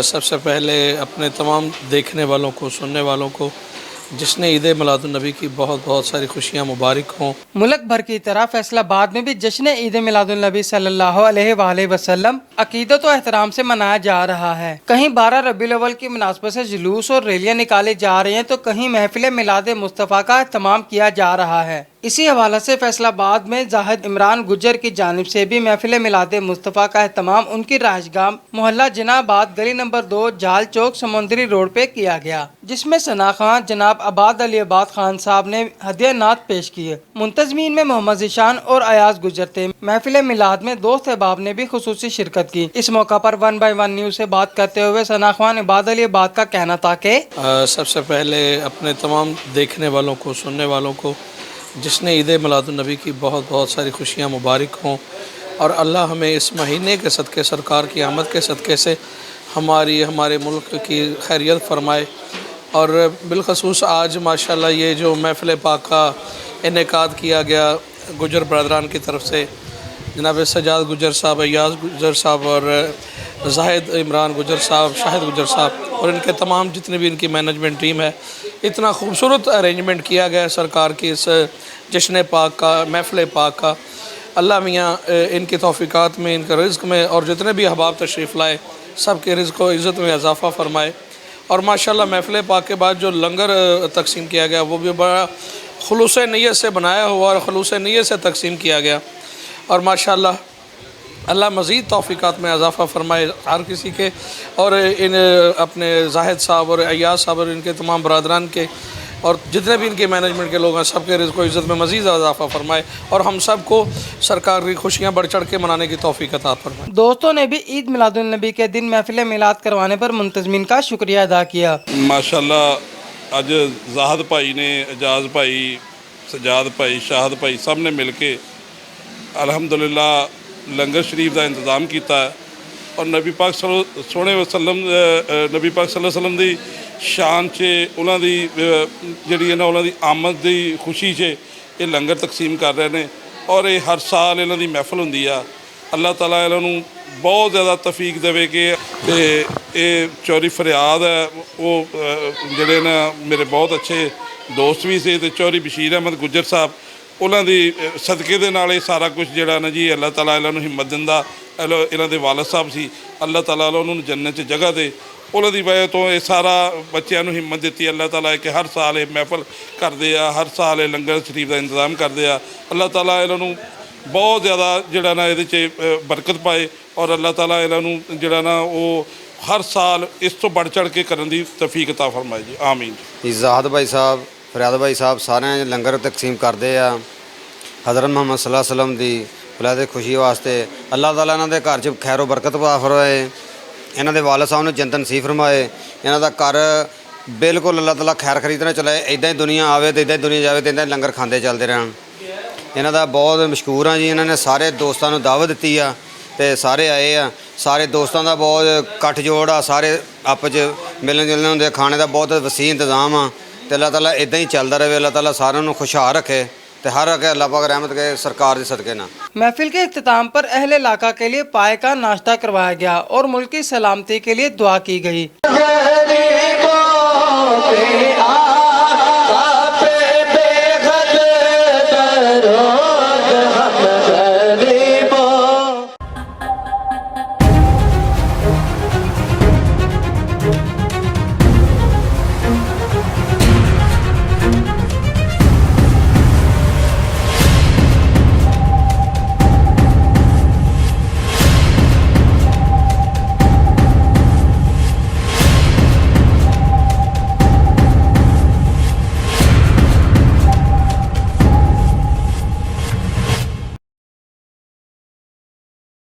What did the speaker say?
सबसे पहले अपने तमाम देखने वालों को, सुनने वालों को जिसने ईद मिलादुन्नबी की बहुत बहुत सारी खुशियाँ मुबारक हों। मुल्क भर की तरह फैसलाबाद में भी जश्न ईद मिलादुन्नबी सल्लल्लाहु अलैहि वसल्लम अकीदत और एहतराम से मनाया जा रहा है। कहीं 12 रबीउल अव्वल की मुनासबत से जुलूस और रैलियां निकाली जा रही हैं, तो कहीं महफिल मिलाद मुस्तफ़ा का एहतमाम किया जा रहा है। इसी हवाले से फैसलाबाद में जाहिद इमरान गुज्जर की जानिब से भी महफिल मिलाद मुस्तफ़ा का एहतमाम उनकी राजगाह मोहल्ला जनाबाद गली नंबर 2 जाल चौक समुंदरी रोड पे किया गया, जिसमें सना खान जनाब आबाद अली आबाद खान साहब ने हदिया नात पेश किए। मुंतजमीन में मोहम्मद ज़ीशान और अयाज गुज्जर थे। महफिल मिलाद में दोस्त अहबाब ने भी खुसूसी शिरकत की। इस मौका पर 1 बाय 1 न्यूज़ से बात करते हुए सना खान आबाद अली आबाद का कहना था कि सबसे पहले अपने तमाम देखने वालों को, सुनने वालों को जिसने ईद मिलादुन्नबी की बहुत बहुत सारी खुशियाँ मुबारक हों, और अल्लाह हमें इस महीने के सदक़े, सरकार की आमद के सदक़े से हमारे मुल्क की खैरियत फरमाए। और बिलखसूस आज माशाल्लाह ये जो महफ़िल पाक का इनेकाद किया गया गुजर बरदरान की तरफ से, जनाब सजाद गुजर साहब, अयाज गुजर साहब और जाहिद इमरान गुजर साहब, शाहिद गुजर साहब और इनके तमाम जितने भी इनकी मैनेजमेंट टीम है, इतना खूबसूरत अरेंजमेंट किया गया सरकार की इस जश्न पाक का, महफ़िल पाक का। अल्लाह मियाँ इनकी तौफ़ीक़ात में, इनके रिज़्क़ में और जितने भी अहबाब तशरीफ़ लाए सब के रिज़्क़ व इज़्ज़त में इजाफ़ा फ़रमाए। और माशाल्लाह महफ़िल पाक के बाद जो लंगर तकसीम किया गया वो भी बड़ा खुलूस नीयत से बनाया हुआ और खुलूस नीयत से तकसीम किया गया। और माशाल्लाह अल्लाह मज़ीद तौफ़ीक़ात में इजाफ़ा फ़रमाए हर किसी के, और इन अपने जाहिद साहब और अयाज साहब और इनके तमाम बरदरान के और जितने भी इनके मैनेजमेंट के लोग हैं सब के रिज़्क़ व इज़्ज़त में मज़ीद इजाफ़ा फ़रमाए और हम सब को सरकार की खुशियाँ बढ़ चढ़ के मनाने की तौफ़ीक़ अता फ़रमाए। दोस्तों ने भी ईद मिलादुन्नबी के दिन महफिल मिलाद करवाने पर मुंतज़मीन का शुक्रिया अदा किया। माशाल्लाह अज जाहिद भाई ने, एजाज भाई, सजाद भाई, शाहिद भाई सब ने मिल के अल्हम्दुलिल्लाह लंगर शरीफ का इंतज़ाम किया और नबी पाक सोहने वसल्लम नबी पाक सल्लल्लाहु अलैहि वसल्लम की शान से उन्हों की जी ना उन्हों की आमद की खुशी से ये लंगर तकसीम कर रहे हैं और ये हर साल इन्हों की महफिल होंदी आ। अल्लाह ताला इन्हों बहुत ज़्यादा तौफीक देवे कि ये चौरी फरियाद है वो जोड़े ना मेरे बहुत अच्छे दोस्त भी से चौरी बशीर अहमद गुज्जर साहब उन्हों की सदके दे नाल सारा कुछ जोड़ा ना जी अल्लाह ताला इन्हों हिम्मत दिंदा। इन्हों के वालद साहब सी, अल्लाह ताला उन्होंने जन्नत च जगह दे, उन्होंने वजह तो ये सारा बच्चों हिम्मत दी अल्लाह ताला कि हर साल ये महफिल करते हैं, हर साल ये लंगर शरीफ का इंतजाम करते हैं। अल्लाह ताला इन्हों बहुत ज़्यादा जोड़ा ना ये बरकत पाए और अल्लाह ताला इन्हों जोड़ा ना वो हर साल इस तो बढ़ चढ़ के करने की तौफीक अता फरमाए जी, आमीन। जाहिद भाई साहब, फरियाद भाई साहब सारे लंगर तकसीम करते हैं हज़रत मुहम्मद सल्लल्लाहु अलैहि वसल्लम की विलादत खुशी वास्ते। अल्लाह ताला इन्हों के घर च खैरो बरकत पा फरमाए, इन्हों के वालद साहब ने जन्नत नसीब फरमाए, इन्हों का घर बिल्कुल अल्लाह ताला खैर खरीदना चलाए, इदा ही दुनिया आवे तो इदा ही दुनिया जाए तो इदा लंगर खाते चलते रहन। इन्हों का बहुत मशकूर हाँ जी, इन्होंने सारे दोस्तों को दावत दी आ तो सारे आए आ, सारे दोस्तों का बहुत कट्ठ जोड़ आ, सारे आपस च मिलन जुलन होंगे, खाने का बहुत वसी इंतजाम आ तो अल्लाह ताला इदा ही चलता रहे। अल्लाह ताला सारों खुशहाल रखे तो हर अगे अल्लाह पाक रहमत के सरकार के सदके ना। महफिल के इख्तिताम पर अहले इलाका के लिए पाए का नाश्ता करवाया गया और मुल्क की सलामती के लिए दुआ की गई।